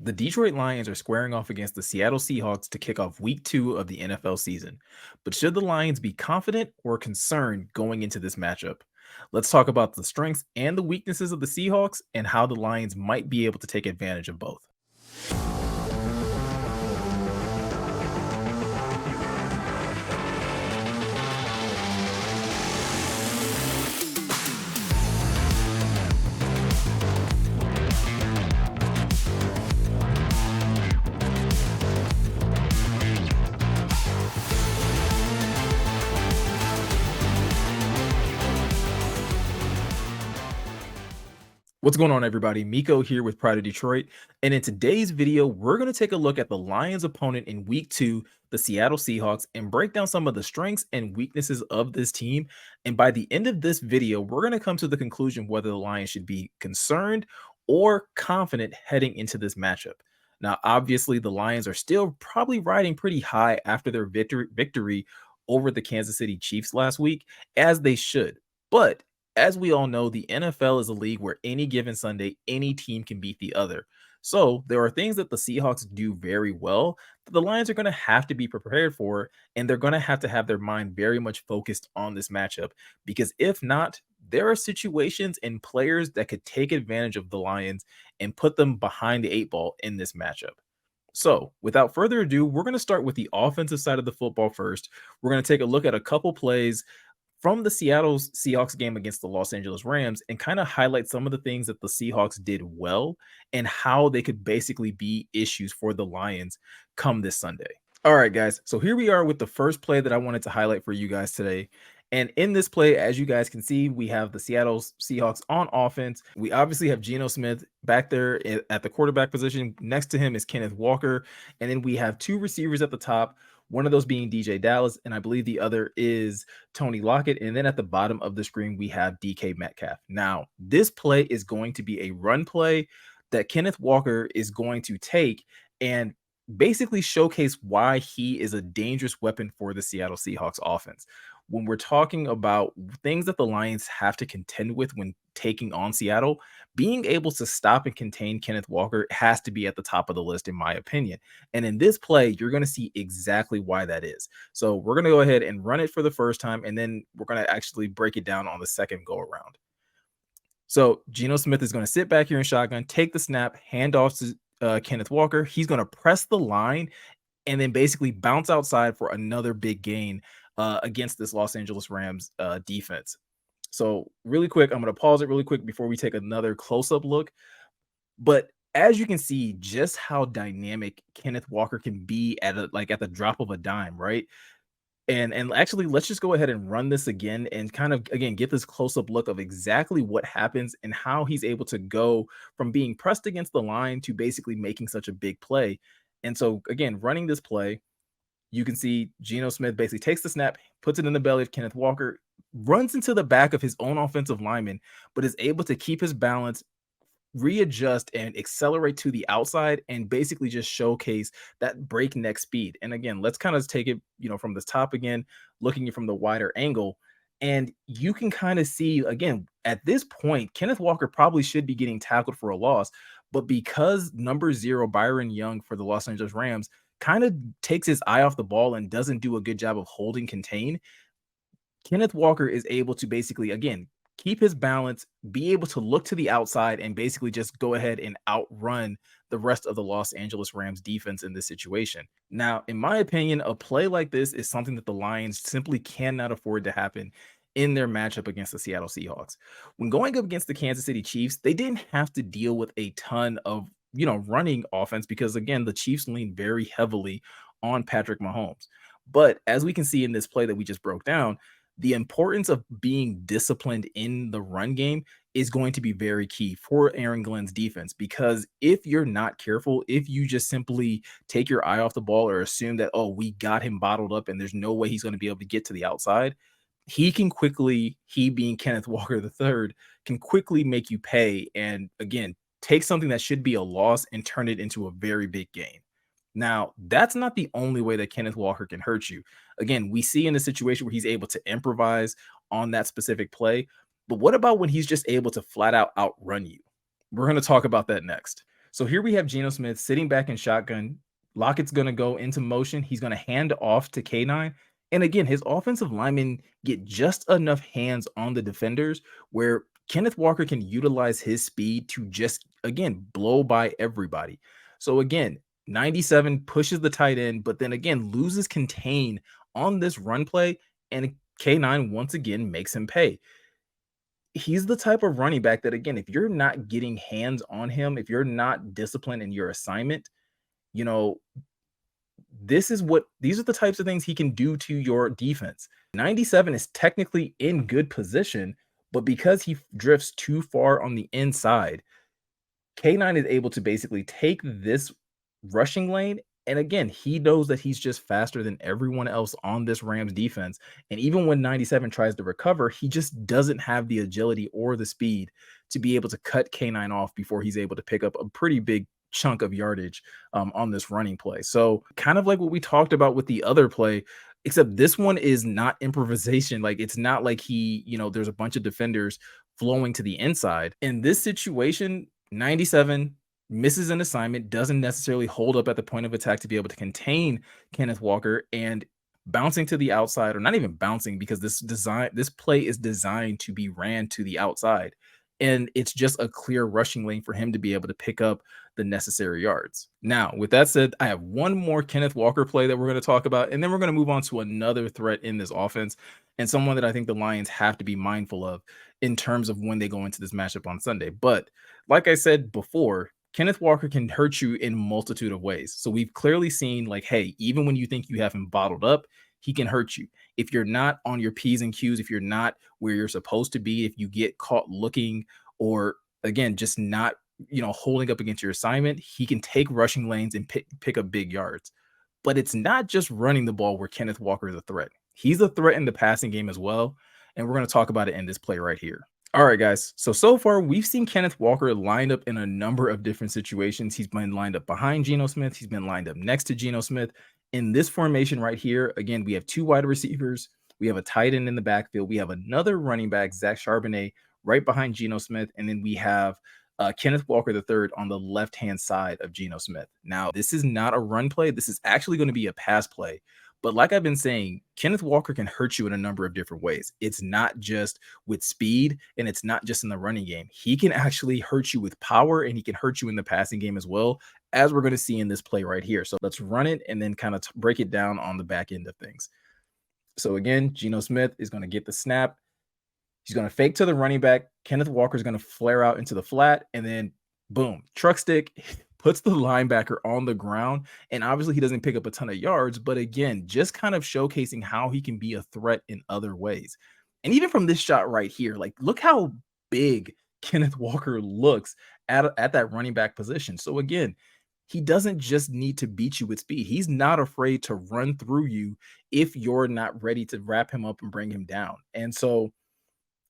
The Detroit Lions are squaring off against the Seattle Seahawks to kick off week 2 of the NFL season. But should the Lions be confident or concerned going into this matchup? Let's talk about the strengths and the weaknesses of the Seahawks and how the Lions might be able to take advantage of both. What's going on, everybody? Miko here with Pride of Detroit. And in today's video, we're going to take a look at the Lions' opponent in week 2, the Seattle Seahawks, and break down some of the strengths and weaknesses of this team. And by the end of this video, we're going to come to the conclusion whether the Lions should be concerned or confident heading into this matchup. Now, obviously, the Lions are still probably riding pretty high after their victory over the Kansas City Chiefs last week, as they should. But as we all know, the NFL is a league where any given Sunday, any team can beat the other. So there are things that the Seahawks do very well that the Lions are going to have to be prepared for, and they're going to have their mind very much focused on this matchup. Because if not, there are situations and players that could take advantage of the Lions and put them behind the eight ball in this matchup. So, without further ado, we're going to start with the offensive side of the football first. We're going to take a look at a couple plays from the Seattle Seahawks game against the Los Angeles Rams and kind of highlight some of the things that the Seahawks did well and how they could basically be issues for the Lions come this Sunday. All right, guys. So here we are with the first play that I wanted to highlight for you guys today. And in this play, as you guys can see, we have the Seattle Seahawks on offense. We obviously have Geno Smith back there at the quarterback position. Next to him is Kenneth Walker. And then we have two receivers at the top, one of those being DJ Dallas, and I believe the other is Tony Lockett. And then at the bottom of the screen, we have DK Metcalf. Now, this play is going to be a run play that Kenneth Walker is going to take and basically showcase why he is a dangerous weapon for the Seattle Seahawks offense. When we're talking about things that the Lions have to contend with when taking on Seattle, being able to stop and contain Kenneth Walker has to be at the top of the list, in my opinion. And in this play, you're going to see exactly why that is. So we're going to go ahead and run it for the first time, and then we're going to actually break it down on the second go around. So Geno Smith is going to sit back here in shotgun, take the snap, hand off to Kenneth Walker. He's going to press the line and then basically bounce outside for another big gain against this Los Angeles Rams defense. So really quick, I'm going to pause it really quick before we take another close-up look. But as you can see, just how dynamic Kenneth Walker can be at the drop of a dime, right? And actually, let's just go ahead and run this again and kind of again get this close-up look of exactly what happens and how he's able to go from being pressed against the line to basically making such a big play. And so again, running this play, you can see Geno Smith basically takes the snap, puts it in the belly of Kenneth Walker, runs into the back of his own offensive lineman, but is able to keep his balance, readjust, and accelerate to the outside and basically just showcase that breakneck speed. And again, let's kind of take it, from the top again, looking from the wider angle. And you can kind of see, again, at this point, Kenneth Walker probably should be getting tackled for a loss. But because number 0, Byron Young for the Los Angeles Rams, kind of takes his eye off the ball and doesn't do a good job of holding contain, Kenneth Walker is able to basically, again, keep his balance, be able to look to the outside, and basically just go ahead and outrun the rest of the Los Angeles Rams defense in this situation. Now, in my opinion, a play like this is something that the Lions simply cannot afford to happen in their matchup against the Seattle Seahawks. When going up against the Kansas City Chiefs, they didn't have to deal with a ton of running offense because, again, the Chiefs lean very heavily on Patrick Mahomes. But as we can see in this play that we just broke down, the importance of being disciplined in the run game is going to be very key for Aaron Glenn's defense, because if you're not careful, if you just simply take your eye off the ball or assume that, oh, we got him bottled up and there's no way he's going to be able to get to the outside, he being Kenneth Walker III, can quickly make you pay and, again, take something that should be a loss and turn it into a very big gain. Now, that's not the only way that Kenneth Walker can hurt you. Again, we see in a situation where he's able to improvise on that specific play. But what about when he's just able to flat out outrun you? We're going to talk about that next. So here we have Geno Smith sitting back in shotgun. Lockett's going to go into motion. He's going to hand off to K9. And again, his offensive linemen get just enough hands on the defenders where Kenneth Walker can utilize his speed to just, again, blow by everybody. So again, 97 pushes the tight end, but then again, loses contain on this run play. And K9 once again makes him pay. He's the type of running back that, again, if you're not getting hands on him, if you're not disciplined in your assignment, you know, these are the types of things he can do to your defense. 97 is technically in good position, but because he drifts too far on the inside, K9 is able to basically take this rushing lane. And again, he knows that he's just faster than everyone else on this Rams defense. And even when 97 tries to recover, he just doesn't have the agility or the speed to be able to cut K9 off before he's able to pick up a pretty big chunk of yardage on this running play. So, kind of like what we talked about with the other play, except this one is not improvisation. Like, it's not like there's a bunch of defenders flowing to the inside. In this situation, 97 misses an assignment, doesn't necessarily hold up at the point of attack to be able to contain Kenneth Walker, and bouncing to the outside, or not even bouncing, because this play is designed to be ran to the outside. And it's just a clear rushing lane for him to be able to pick up the necessary yards. Now, with that said, I have one more Kenneth Walker play that we're going to talk about, and then we're going to move on to another threat in this offense, and someone that I think the Lions have to be mindful of in terms of when they go into this matchup on Sunday. But like I said before, Kenneth Walker can hurt you in a multitude of ways. So we've clearly seen, like, hey, even when you think you have him bottled up, he can hurt you. If you're not on your P's and Q's, if you're not where you're supposed to be, if you get caught looking, or again, just not, holding up against your assignment, he can take rushing lanes and pick up big yards. But it's not just running the ball where Kenneth Walker is a threat. He's a threat in the passing game as well. And we're going to talk about it in this play right here. All right, guys. So far, we've seen Kenneth Walker lined up in a number of different situations. He's been lined up behind Geno Smith. He's been lined up next to Geno Smith. In this formation right here, again, we have two wide receivers. We have a tight end in the backfield. We have another running back, Zach Charbonnet, right behind Geno Smith. And then we have Kenneth Walker III on the left-hand side of Geno Smith. Now, this is not a run play. This is actually going to be a pass play. But like I've been saying, Kenneth Walker can hurt you in a number of different ways. It's not just with speed, and it's not just in the running game. He can actually hurt you with power, and he can hurt you in the passing game as well, as we're going to see in this play right here. So let's run it and then kind of break it down on the back end of things. So again, Geno Smith is going to get the snap. He's going to fake to the running back. Kenneth Walker is going to flare out into the flat, and then boom, truck stick, puts the linebacker on the ground. And obviously he doesn't pick up a ton of yards, but again, just kind of showcasing how he can be a threat in other ways. And even from this shot right here, like, look how big Kenneth Walker looks at that running back position. So again, he doesn't just need to beat you with speed. He's not afraid to run through you if you're not ready to wrap him up and bring him down. And so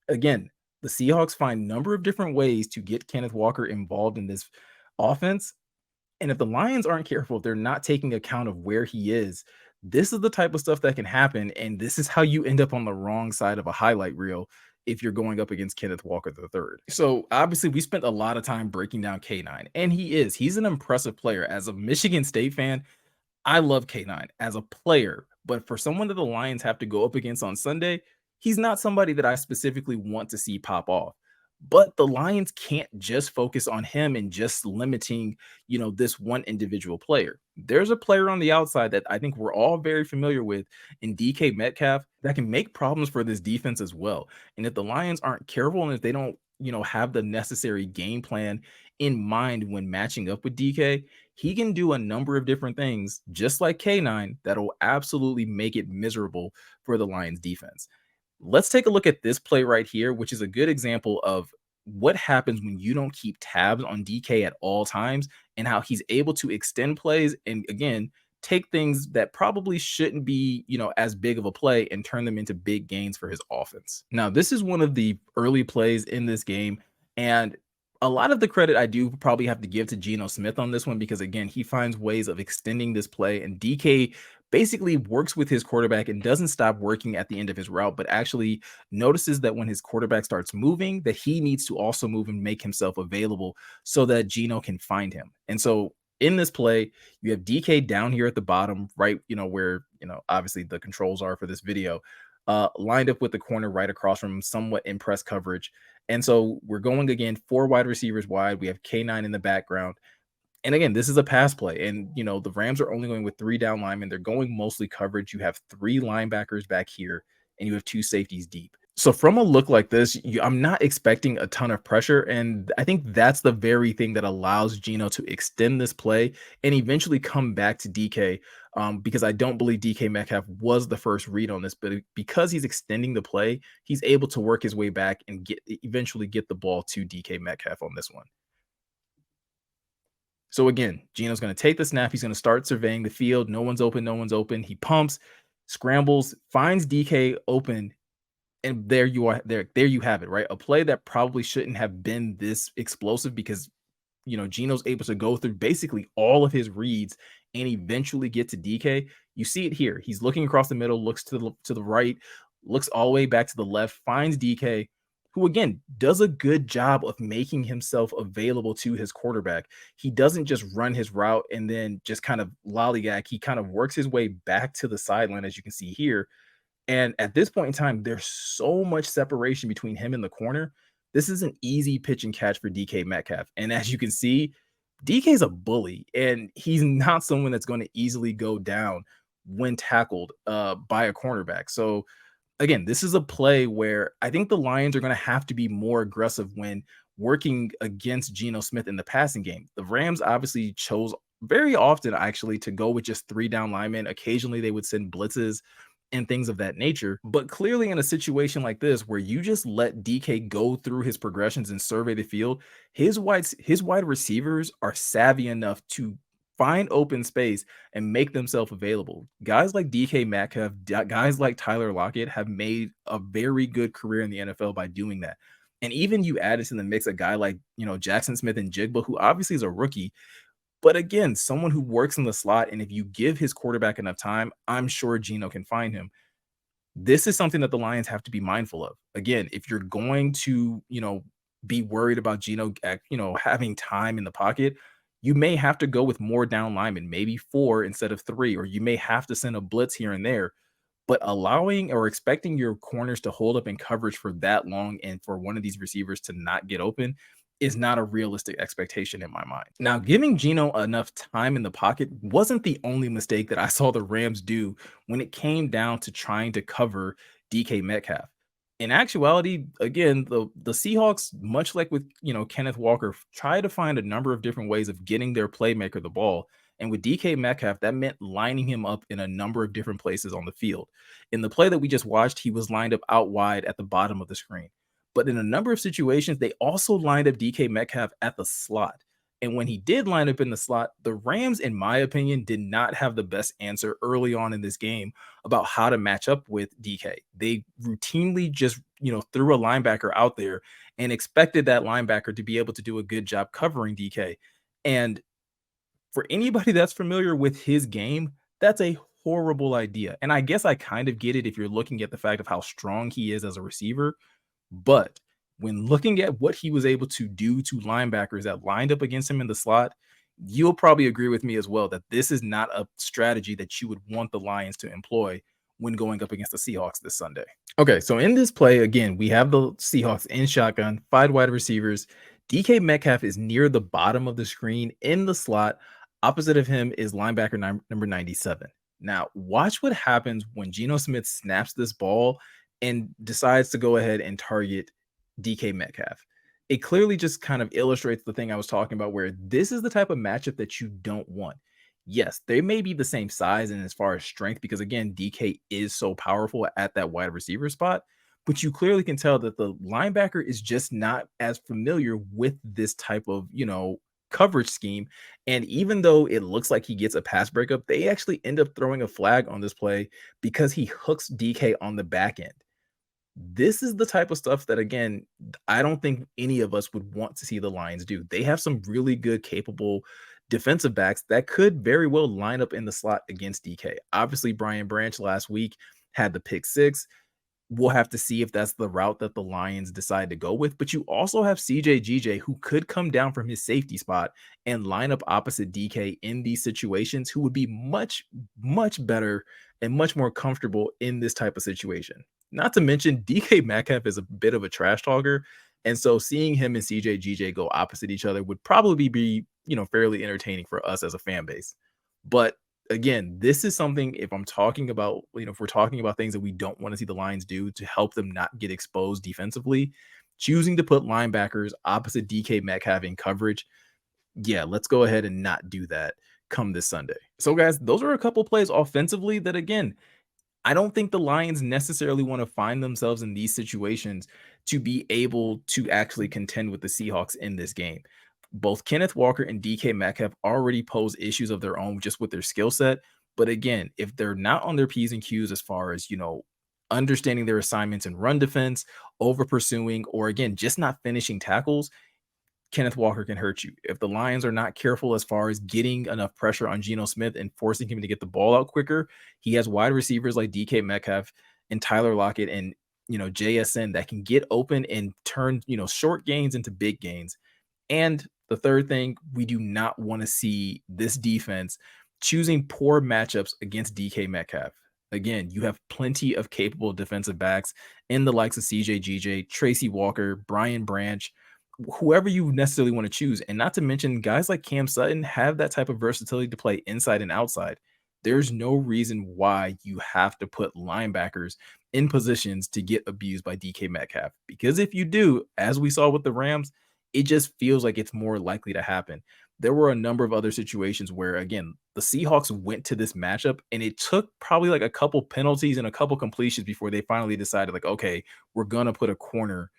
again, the Seahawks find a number of different ways to get Kenneth Walker involved in this offense. And if the Lions aren't careful, if they're not taking account of where he is, this is the type of stuff that can happen. And this is how you end up on the wrong side of a highlight reel if you're going up against Kenneth Walker III. So obviously we spent a lot of time breaking down K9, and he's an impressive player. As a Michigan State fan, I love K9 as a player, but for someone that the Lions have to go up against on Sunday, he's not somebody that I specifically want to see pop off. But the Lions can't just focus on him and just limiting, this one individual player. There's a player on the outside that I think we're all very familiar with in DK Metcalf that can make problems for this defense as well. And if the Lions aren't careful, and if they don't, have the necessary game plan in mind when matching up with DK, he can do a number of different things, just like K9, that'll absolutely make it miserable for the Lions defense. Let's take a look at this play right here, which is a good example of what happens when you don't keep tabs on DK at all times, and how he's able to extend plays and, again, take things that probably shouldn't be, as big of a play and turn them into big gains for his offense. Now, this is one of the early plays in this game, and A lot of the credit I do probably have to give to Geno Smith on this one because again, he finds ways of extending this play and DK basically works with his quarterback and doesn't stop working at the end of his route, but actually notices that when his quarterback starts moving, that he needs to also move and make himself available so that Geno can find him. And so in this play, you have DK down here at the bottom, right? Where, obviously the controls are for this video, lined up with the corner right across from him, somewhat in press coverage. And so we're going again, four wide receivers wide. We have K9 in the background. And again, this is a pass play. And, the Rams are only going with three down linemen. They're going mostly coverage. You have three linebackers back here, and you have two safeties deep. So from a look like this, I'm not expecting a ton of pressure. And I think that's the very thing that allows Geno to extend this play and eventually come back to DK. Because I don't believe DK Metcalf was the first read on this, but because he's extending the play, he's able to work his way back and eventually get the ball to DK Metcalf on this one. So again, Geno's going to take the snap. He's going to start surveying the field. No one's open. No one's open. He pumps, scrambles, finds DK open, and there you are. There you have it. Right, a play that probably shouldn't have been this explosive because Geno's able to go through basically all of his reads and eventually get to DK. You see it here. He's looking across the middle, looks to the right, looks all the way back to the left, finds DK, who again does a good job of making himself available to his quarterback. He doesn't just run his route and then just kind of lollygag. He kind of works his way back to the sideline, as you can see here. And at this point in time, there's so much separation between him and the corner. This is an easy pitch and catch for DK Metcalf. And as you can see, DK's a bully, and he's not someone that's going to easily go down when tackled by a cornerback. So again, this is a play where I think the Lions are going to have to be more aggressive when working against Geno Smith in the passing game. The Rams obviously chose very often actually to go with just three down linemen. Occasionally they would send blitzes and things of that nature. But clearly, in a situation like this, where you just let DK go through his progressions and survey the field, his wide receivers are savvy enough to find open space and make themselves available. Guys like DK Metcalf, guys like Tyler Lockett have made a very good career in the NFL by doing that. And even you add it to the mix a guy like, Jackson Smith and Jigba, who obviously is a rookie, but again, someone who works in the slot, and if you give his quarterback enough time, I'm sure Geno can find him. This is something that the Lions have to be mindful of. Again, if you're going to, be worried about Geno, having time in the pocket, you may have to go with more down linemen, maybe four instead of three, or you may have to send a blitz here and there. But allowing or expecting your corners to hold up in coverage for that long and for one of these receivers to not get open is not a realistic expectation in my mind. Now, giving Geno enough time in the pocket wasn't the only mistake that I saw the Rams do when it came down to trying to cover DK Metcalf. In actuality, again, the Seahawks, much like with Kenneth Walker, try to find a number of different ways of getting their playmaker the ball. And with DK Metcalf, that meant lining him up in a number of different places on the field. In the play that we just watched, he was lined up out wide at the bottom of the screen. But in a number of situations, they also lined up DK Metcalf at the slot. And when he did line up in the slot, the Rams, in my opinion, did not have the best answer early on in this game about how to match up with DK. They routinely just, threw a linebacker out there and expected that linebacker to be able to do a good job covering DK. And for anybody that's familiar with his game, that's a horrible idea. And I guess I kind of get it if you're looking at the fact of how strong he is as a receiver. But when looking at what he was able to do to linebackers that lined up against him in the slot, you'll probably agree with me as well that this is not a strategy that you would want the Lions to employ when going up against the Seahawks this Sunday. Okay, so in this play, again, we have the Seahawks in shotgun, five wide receivers. DK Metcalf is near the bottom of the screen in the slot. Opposite of him is linebacker number 97. Now, watch what happens when Geno Smith snaps this ball and decides to go ahead and target DK Metcalf. It clearly just kind of illustrates the thing I was talking about, where this is the type of matchup that you don't want. Yes, they may be the same size and as far as strength, because again, DK is so powerful at that wide receiver spot, but you clearly can tell that the linebacker is just not as familiar with this type of, coverage scheme. And even though it looks like he gets a pass breakup, they actually end up throwing a flag on this play because he hooks DK on the back end. This is the type of stuff that, again, I don't think any of us would want to see the Lions do. They have some really good, capable defensive backs that could very well line up in the slot against DK. Obviously, Brian Branch last week had the pick six. We'll have to see if that's the route that the Lions decide to go with. But you also have CJ who could come down from his safety spot and line up opposite DK in these situations, who would be much, much better and much more comfortable in this type of situation. Not to mention, DK Metcalf is a bit of a trash talker. And so seeing him and CJ go opposite each other would probably be, fairly entertaining for us as a fan base. But again, this is something, if I'm talking about, if we're talking about things that we don't want to see the Lions do to help them not get exposed defensively, choosing to put linebackers opposite DK Metcalf in coverage, yeah, let's go ahead and not do that come this Sunday. So, guys, those are a couple plays offensively that, again, I don't think the Lions necessarily want to find themselves in these situations to be able to actually contend with the Seahawks in this game. Both Kenneth Walker and DK Metcalf already pose issues of their own just with their skill set. But again, if they're not on their P's and Q's as far as, understanding their assignments in run defense, over pursuing, or again, just not finishing tackles, Kenneth Walker can hurt you. If the Lions are not careful as far as getting enough pressure on Geno Smith and forcing him to get the ball out quicker, he has wide receivers like DK Metcalf and Tyler Lockett and JSN that can get open and turn short gains into big gains. And the third thing, we do not want to see this defense choosing poor matchups against DK Metcalf. Again, you have plenty of capable defensive backs in the likes of CJ Tracy Walker, Brian Branch, whoever you necessarily want to choose. And not to mention, guys like Cam Sutton have that type of versatility to play inside and outside. There's no reason why you have to put linebackers in positions to get abused by DK Metcalf. Because if you do, as we saw with the Rams, it just feels like it's more likely to happen. There were a number of other situations where, again, the Seahawks went to this matchup and it took probably like a couple penalties and a couple completions before they finally decided, like, okay, we're going to put a corner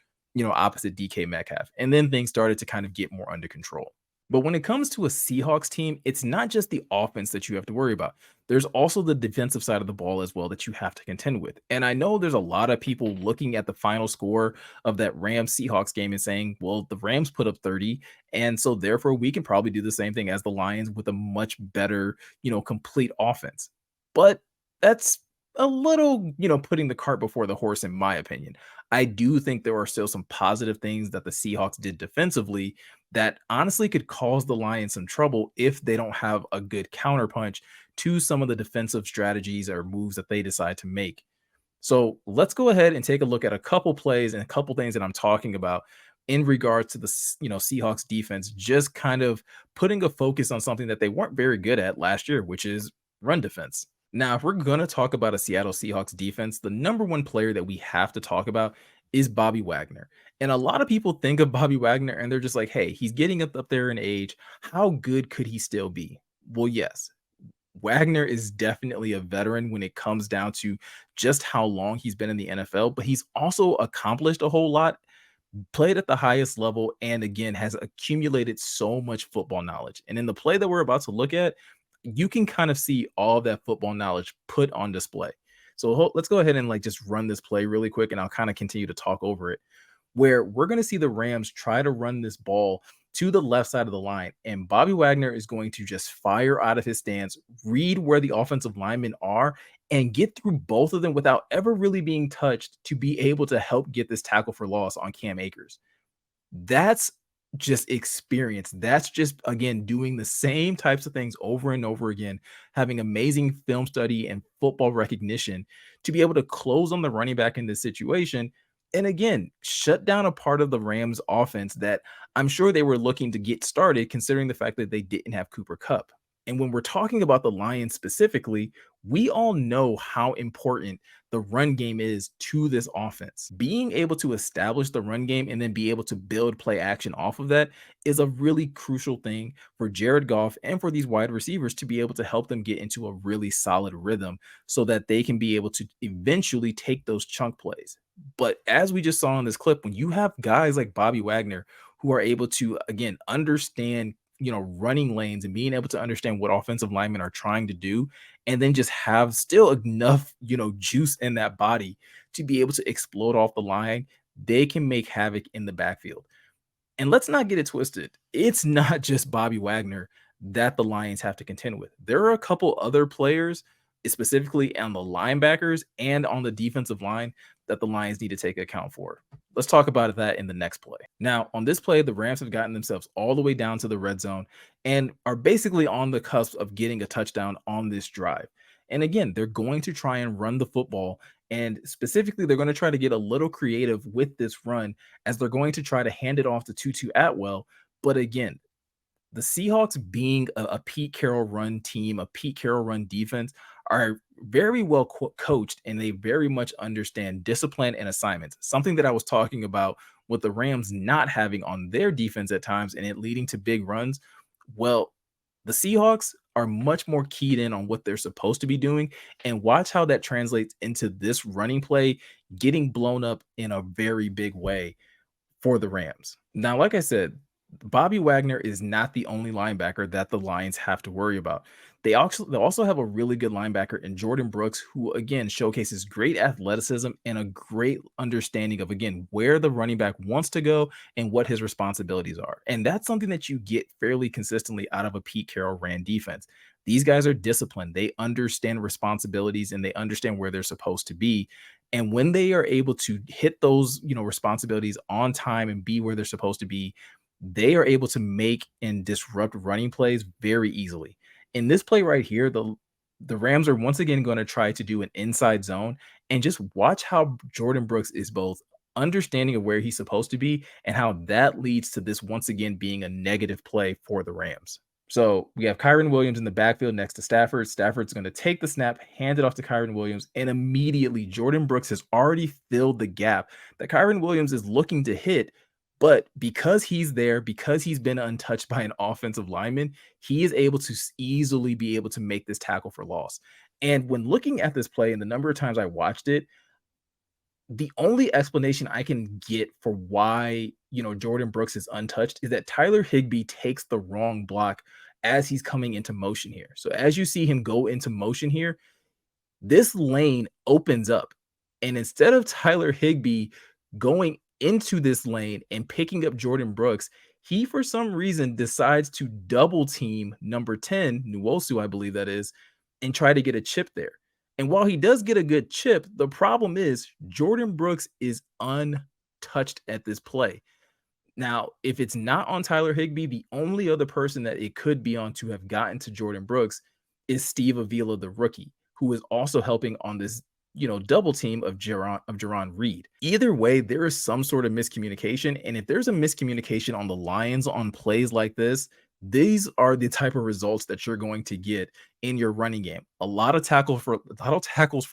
opposite DK Metcalf. And then things started to kind of get more under control. But when it comes to a Seahawks team, it's not just the offense that you have to worry about. There's also the defensive side of the ball as well that you have to contend with. And I know there's a lot of people looking at the final score of that Rams Seahawks game and saying, well, the Rams put up 30. And so therefore we can probably do the same thing as the Lions with a much better, complete offense. But that's a little, putting the cart before the horse, in my opinion. I do think there are still some positive things that the Seahawks did defensively that honestly could cause the Lions some trouble if they don't have a good counterpunch to some of the defensive strategies or moves that they decide to make. So let's go ahead and take a look at a couple plays and a couple things that I'm talking about in regards to the Seahawks defense, just kind of putting a focus on something that they weren't very good at last year, which is run defense. Now, if we're going to talk about a Seattle Seahawks defense, the number one player that we have to talk about is Bobby Wagner. And a lot of people think of Bobby Wagner and they're just like, hey, he's getting up there in age. How good could he still be? Well, yes, Wagner is definitely a veteran when it comes down to just how long he's been in the NFL, but he's also accomplished a whole lot, played at the highest level, and again, has accumulated so much football knowledge. And in the play that we're about to look at, you can kind of see all that football knowledge put on display. So let's go ahead and just run this play really quick, and I'll kind of continue to talk over it, where we're going to see the Rams try to run this ball to the left side of the line. And Bobby Wagner is going to just fire out of his stance, read where the offensive linemen are, and get through both of them without ever really being touched to be able to help get this tackle for loss on Cam Akers. That's just experience. That's just, again, doing the same types of things over and over again, having amazing film study and football recognition to be able to close on the running back in this situation. And again, shut down a part of the Rams offense that I'm sure they were looking to get started, considering the fact that they didn't have Cooper Kupp. And when we're talking about the Lions specifically, we all know how important the run game is to this offense. Being able to establish the run game and then be able to build play action off of that is a really crucial thing for Jared Goff and for these wide receivers to be able to help them get into a really solid rhythm so that they can be able to eventually take those chunk plays. But as we just saw in this clip, when you have guys like Bobby Wagner who are able to, again, understand running lanes and being able to understand what offensive linemen are trying to do, and then just have still enough, juice in that body to be able to explode off the line, they can make havoc in the backfield. And let's not get it twisted. It's not just Bobby Wagner that the Lions have to contend with. There are a couple other players, specifically on the linebackers and on the defensive line, that the Lions need to take account for. Let's talk about that in the next play. Now, on this play, the Rams have gotten themselves all the way down to the red zone and are basically on the cusp of getting a touchdown on this drive. And again, they're going to try and run the football. And specifically, they're going to try to get a little creative with this run as they're going to try to hand it off to Tutu Atwell. But again, the Seahawks being a Pete Carroll run team, a Pete Carroll run defense, are very well coached, and they very much understand discipline and assignments. Something that I was talking about with the Rams not having on their defense at times and it leading to big runs. Well, the Seahawks are much more keyed in on what they're supposed to be doing, and watch how that translates into this running play getting blown up in a very big way for the Rams. Now, like I said, Bobby Wagner is not the only linebacker that the Lions have to worry about. They also have a really good linebacker in Jordan Brooks, who again showcases great athleticism and a great understanding of again where the running back wants to go and what his responsibilities are. And that's something that you get fairly consistently out of a Pete Carroll ran defense. These guys are disciplined. They understand responsibilities and they understand where they're supposed to be. And when they are able to hit those, responsibilities on time and be where they're supposed to be, they are able to make and disrupt running plays very easily. In this play right here, the Rams are once again going to try to do an inside zone, and just watch how Jordan Brooks is both understanding of where he's supposed to be and how that leads to this once again being a negative play for the Rams. So we have Kyron Williams in the backfield next to Stafford. Stafford's going to take the snap, hand it off to Kyron Williams, and immediately Jordan Brooks has already filled the gap that Kyron Williams is looking to hit. But because he's there, because he's been untouched by an offensive lineman, he is able to easily be able to make this tackle for loss. And when looking at this play and the number of times I watched it, the only explanation I can get for why, Jordan Brooks is untouched is that Tyler Higbee takes the wrong block as he's coming into motion here. So as you see him go into motion here, this lane opens up. And instead of Tyler Higbee going into this lane and picking up Jordan Brooks, he for some reason decides to double team number 10, Nuosu, I believe that is, and try to get a chip there. And while he does get a good chip, the problem is Jordan Brooks is untouched at this play. Now, if it's not on Tyler Higbee, the only other person that it could be on to have gotten to Jordan Brooks is Steve Avila, the rookie, who is also helping on this, double team of Jaron Reed. Either way, there is some sort of miscommunication. And if there's a miscommunication on the Lions on plays like this, these are the type of results that you're going to get in your running game. A lot of tackles for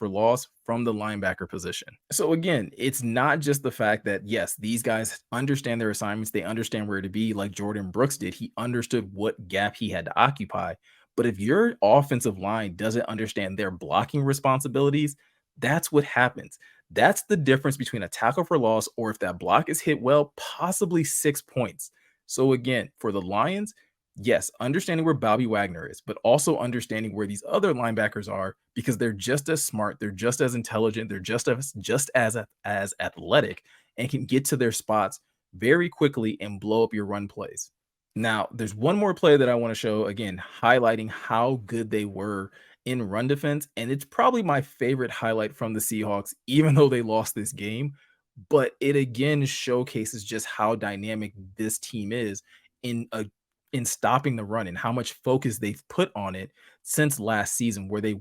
loss from the linebacker position. So again, it's not just the fact that yes, these guys understand their assignments, they understand where to be, like Jordan Brooks did. He understood what gap he had to occupy. But if your offensive line doesn't understand their blocking responsibilities, that's what happens. That's the difference between a tackle for loss or if that block is hit well, possibly 6 points. So again, for the Lions, yes, understanding where Bobby Wagner is, but also understanding where these other linebackers are because they're just as smart, they're just as intelligent, they're just as athletic and can get to their spots very quickly and blow up your run plays. Now, there's one more play that I want to show again, highlighting how good they were in run defense, and it's probably my favorite highlight from the Seahawks, even though they lost this game. But it again showcases just how dynamic this team is in a in stopping the run and how much focus they've put on it since last season, where they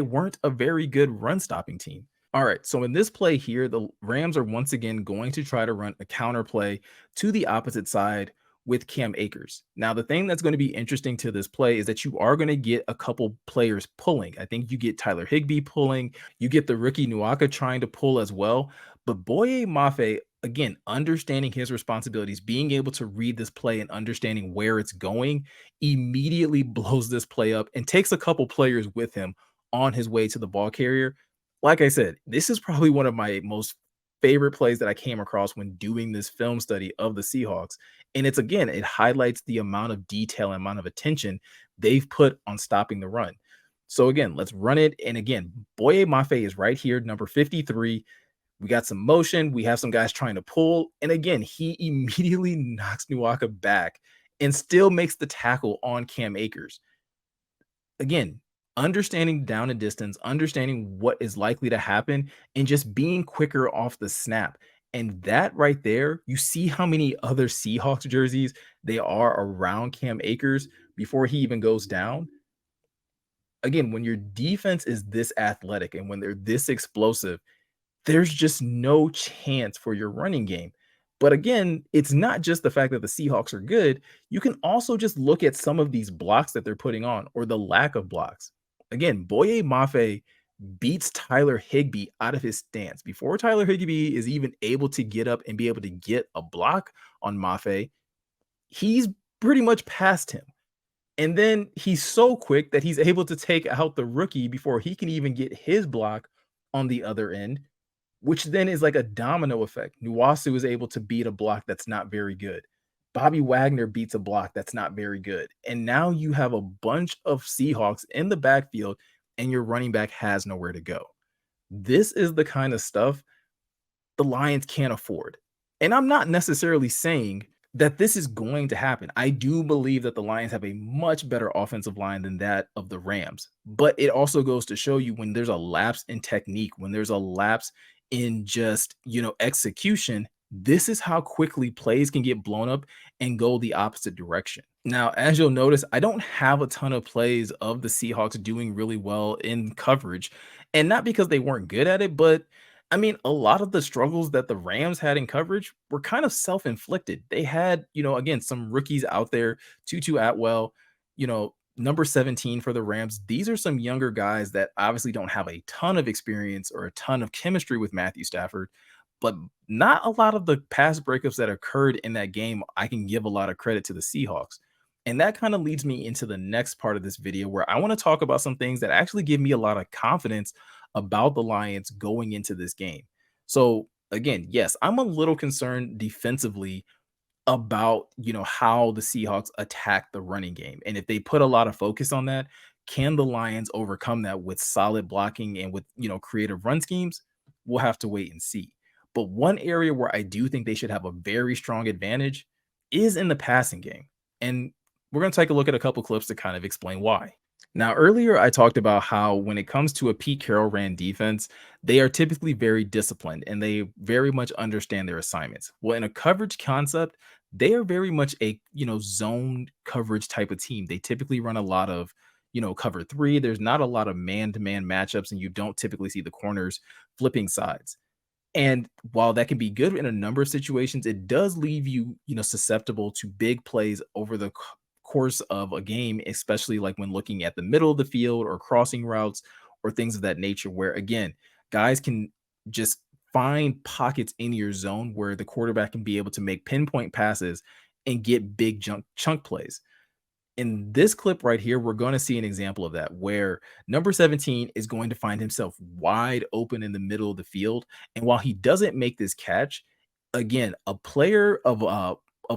weren't a very good run stopping team. All right, so in this play here, the Rams are once again going to try to run a counter play to the opposite side with Cam Akers. Now, the thing that's going to be interesting to this play is that you are going to get a couple players pulling. I think you get Tyler Higbee pulling, you get the rookie Nuaka trying to pull as well. But Boye Mafe, again, understanding his responsibilities, being able to read this play and understanding where it's going, immediately blows this play up and takes a couple players with him on his way to the ball carrier. Like I said, this is probably one of my most favorite plays that I came across when doing this film study of the Seahawks. And it's again, it highlights the amount of detail and amount of attention they've put on stopping the run. So again, let's run it. And again, Boye Mafe is right here, number 53. We got some motion. We have some guys trying to pull. And again, he immediately knocks Nuwaka back and still makes the tackle on Cam Akers. Again, understanding down and distance, understanding what is likely to happen, and just being quicker off the snap. And that right there, you see how many other Seahawks jerseys they are around Cam Akers before he even goes down. Again, when your defense is this athletic and when they're this explosive, there's just no chance for your running game. But again, it's not just the fact that the Seahawks are good. You can also just look at some of these blocks that they're putting on or the lack of blocks. Again, Boye Mafe beats Tyler Higbee out of his stance. Before Tyler Higbee is even able to get up and be able to get a block on Mafe, he's pretty much past him. And then he's so quick that he's able to take out the rookie before he can even get his block on the other end, which then is like a domino effect. Nuwasu is able to beat a block that's not very good. Bobby Wagner beats a block that's not very good. And now you have a bunch of Seahawks in the backfield, and your running back has nowhere to go. This is the kind of stuff the Lions can't afford. And I'm not necessarily saying that this is going to happen. I do believe that the Lions have a much better offensive line than that of the Rams. But it also goes to show you when there's a lapse in technique, when there's a lapse in just, execution, this is how quickly plays can get blown up and go the opposite direction. Now, as you'll notice, I don't have a ton of plays of the Seahawks doing really well in coverage, and not because they weren't good at it, but I mean, a lot of the struggles that the Rams had in coverage were kind of self-inflicted. They had, again, some rookies out there, Tutu Atwell, number 17 for the Rams. These are some younger guys that obviously don't have a ton of experience or a ton of chemistry with Matthew Stafford, but not a lot of the pass breakups that occurred in that game. I can give a lot of credit to the Seahawks. And that kind of leads me into the next part of this video where I want to talk about some things that actually give me a lot of confidence about the Lions going into this game. So again, yes, I'm a little concerned defensively about, how the Seahawks attack the running game. And if they put a lot of focus on that, can the Lions overcome that with solid blocking and with, creative run schemes? We'll have to wait and see. But one area where I do think they should have a very strong advantage is in the passing game. And we're going to take a look at a couple clips to kind of explain why. Now, earlier I talked about how when it comes to a Pete Carroll ran defense, they are typically very disciplined and they very much understand their assignments. Well, in a coverage concept, they are very much a, zone coverage type of team. They typically run a lot of, cover three. There's not a lot of man-to-man matchups, and you don't typically see the corners flipping sides. And while that can be good in a number of situations, it does leave you, susceptible to big plays over the course of a game, especially like when looking at the middle of the field or crossing routes or things of that nature, where again, guys can just find pockets in your zone where the quarterback can be able to make pinpoint passes and get big chunk plays. In this clip right here, we're going to see an example of that where number 17 is going to find himself wide open in the middle of the field. And while he doesn't make this catch, again, a player of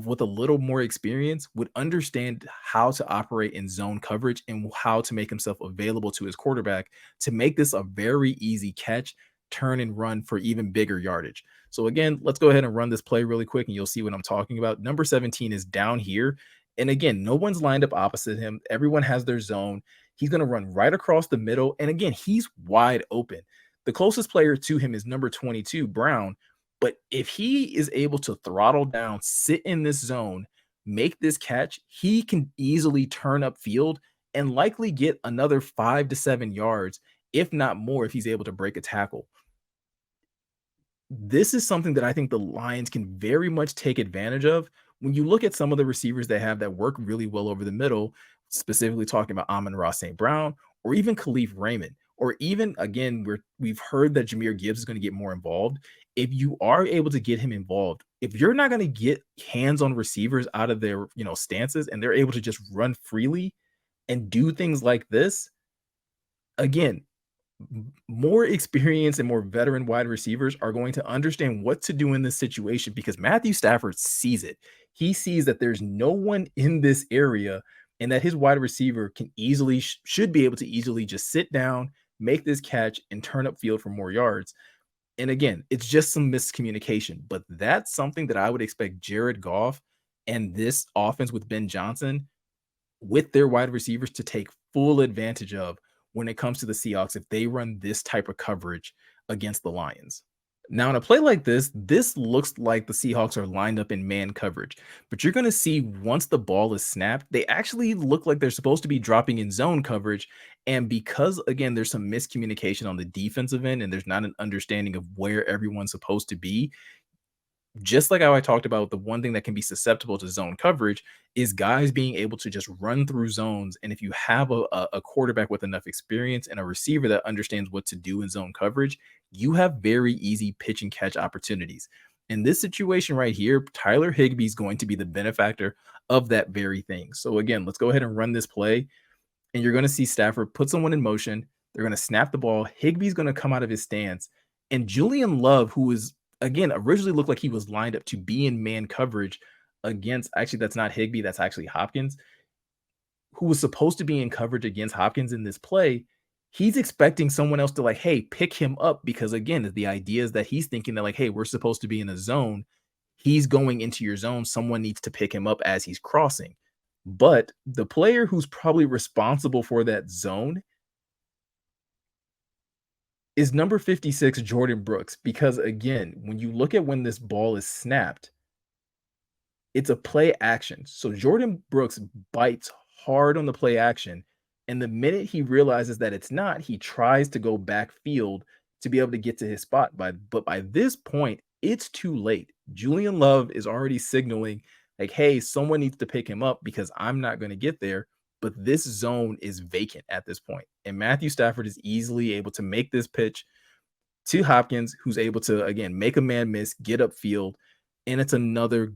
with a little more experience would understand how to operate in zone coverage and how to make himself available to his quarterback to make this a very easy catch, turn and run for even bigger yardage. So again, let's go ahead and run this play really quick and you'll see what I'm talking about. Number 17 is down here. And again, no one's lined up opposite him. Everyone has their zone. He's going to run right across the middle. And again, he's wide open. The closest player to him is number 22, Brown. But if he is able to throttle down, sit in this zone, make this catch, he can easily turn up field and likely get another 5 to 7 yards, if not more, if he's able to break a tackle. This is something that I think the Lions can very much take advantage of. When you look at some of the receivers they have that work really well over the middle, specifically talking about Amon-Ra St. Brown or even Khalif Raymond, or even again, we've heard that Jahmyr Gibbs is going to get more involved. If you are able to get him involved, if you're not going to get hands on receivers out of their stances and they're able to just run freely and do things like this, again, More experienced and more veteran wide receivers are going to understand what to do in this situation because Matthew Stafford sees it. He sees that there's no one in this area and that his wide receiver can easily should be able to easily just sit down, make this catch and turn up field for more yards. And again, it's just some miscommunication, but that's something that I would expect Jared Goff and this offense with Ben Johnson with their wide receivers to take full advantage of when it comes to the Seahawks if they run this type of coverage against the Lions. Now, in a play like this looks like the Seahawks are lined up in man coverage, but you're going to see once the ball is snapped, they actually look like they're supposed to be dropping in zone coverage. And because, again, there's some miscommunication on the defensive end and there's not an understanding of where everyone's supposed to be, just like how I talked about, the one thing that can be susceptible to zone coverage is guys being able to just run through zones. And if you have a quarterback with enough experience and a receiver that understands what to do in zone coverage, you have very easy pitch and catch opportunities. In this situation right here, Tyler Higbee is going to be the benefactor of that very thing. So again, let's go ahead and run this play and you're going to see Stafford put someone in motion. They're going to snap the ball. Higbee's going to come out of his stance. And Julian Love, who is, again, originally looked like he was lined up to be in man coverage against, actually, that's not Higbee, that's actually Hopkins, who was supposed to be in coverage against Hopkins in this play. He's expecting someone else to, like, hey, pick him up because, again, the idea is that he's thinking that, like, hey, we're supposed to be in a zone. He's going into your zone. Someone needs to pick him up as he's crossing. But the player who's probably responsible for that zone is number 56, Jordan Brooks, because again, when you look at when this ball is snapped, it's a play action. So Jordan Brooks bites hard on the play action. And the minute he realizes that it's not, he tries to go backfield to be able to get to his spot. But by this point, it's too late. Julian Love is already signaling, like, hey, someone needs to pick him up because I'm not going to get there. But this zone is vacant at this point. And Matthew Stafford is easily able to make this pitch to Hopkins, who's able to, again, make a man miss, get upfield, and it's another,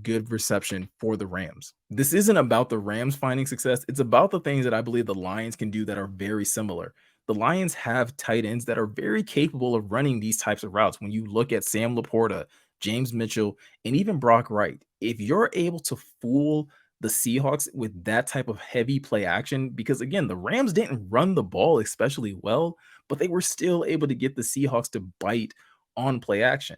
good reception for the Rams. This isn't about the Rams finding success. It's about the things that I believe the Lions can do that are very similar. The Lions have tight ends that are very capable of running these types of routes. When you look at Sam Laporta, James Mitchell, and even Brock Wright, if you're able to fool the Seahawks with that type of heavy play action, because again, the Rams didn't run the ball especially well, but they were still able to get the Seahawks to bite on play action.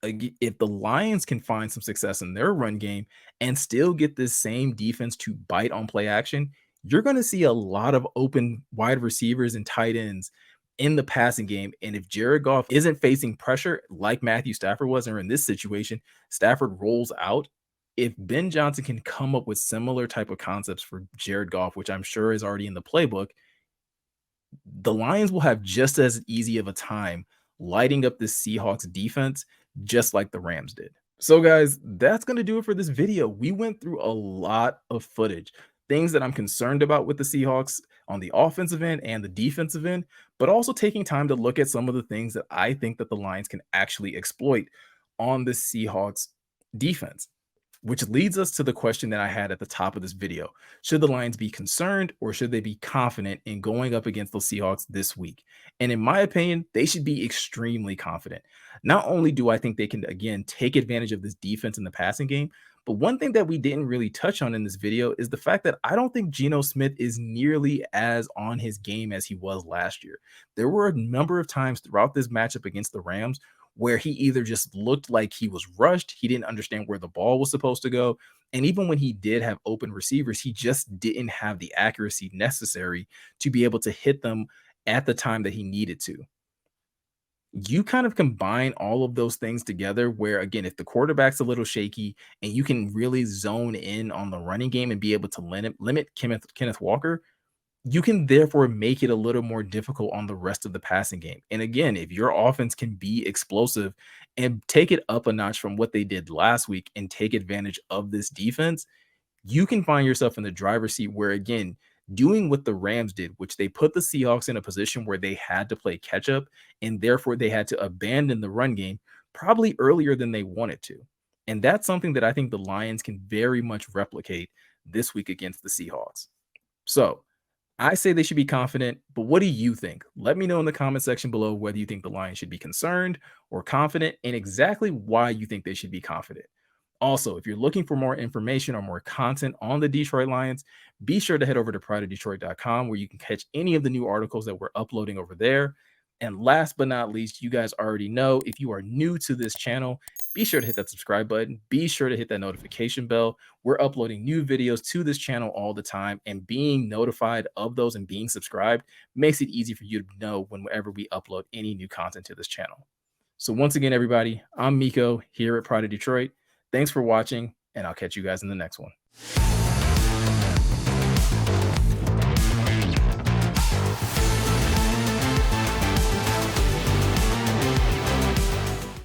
If the Lions can find some success in their run game and still get this same defense to bite on play action, you're going to see a lot of open wide receivers and tight ends in the passing game. And if Jared Goff isn't facing pressure like Matthew Stafford was, or in this situation, Stafford rolls out. If Ben Johnson can come up with similar type of concepts for Jared Goff, which I'm sure is already in the playbook, the Lions will have just as easy of a time lighting up this Seahawks defense, just like the Rams did. So, guys, that's going to do it for this video. We went through a lot of footage, things that I'm concerned about with the Seahawks on the offensive end and the defensive end, but also taking time to look at some of the things that I think that the Lions can actually exploit on the Seahawks defense. Which leads us to the question that I had at the top of this video. Should the Lions be concerned or should they be confident in going up against the Seahawks this week? And in my opinion, they should be extremely confident. Not only do I think they can, again, take advantage of this defense in the passing game, but one thing that we didn't really touch on in this video is the fact that I don't think Geno Smith is nearly as on his game as he was last year. There were a number of times throughout this matchup against the Rams where he either just looked like he was rushed, he didn't understand where the ball was supposed to go, and even when he did have open receivers, he just didn't have the accuracy necessary to be able to hit them at the time that he needed to. You kind of combine all of those things together where, again, if the quarterback's a little shaky and you can really zone in on the running game and be able to limit Kenneth Walker, you can therefore make it a little more difficult on the rest of the passing game. And again, if your offense can be explosive and take it up a notch from what they did last week and take advantage of this defense, you can find yourself in the driver's seat where, again, doing what the Rams did, which they put the Seahawks in a position where they had to play catch up and therefore they had to abandon the run game probably earlier than they wanted to. And that's something that I think the Lions can very much replicate this week against the Seahawks. So, I say they should be confident, but what do you think? Let me know in the comment section below whether you think the Lions should be concerned or confident and exactly why you think they should be confident. Also, if you're looking for more information or more content on the Detroit Lions, be sure to head over to prideofdetroit.com where you can catch any of the new articles that we're uploading over there. And last but not least, you guys already know if you are new to this channel, be sure to hit that subscribe button. Be sure to hit that notification bell. We're uploading new videos to this channel all the time, and being notified of those and being subscribed makes it easy for you to know whenever we upload any new content to this channel. So once again, everybody, I'm Miko here at Pride of Detroit. Thanks for watching, and I'll catch you guys in the next one.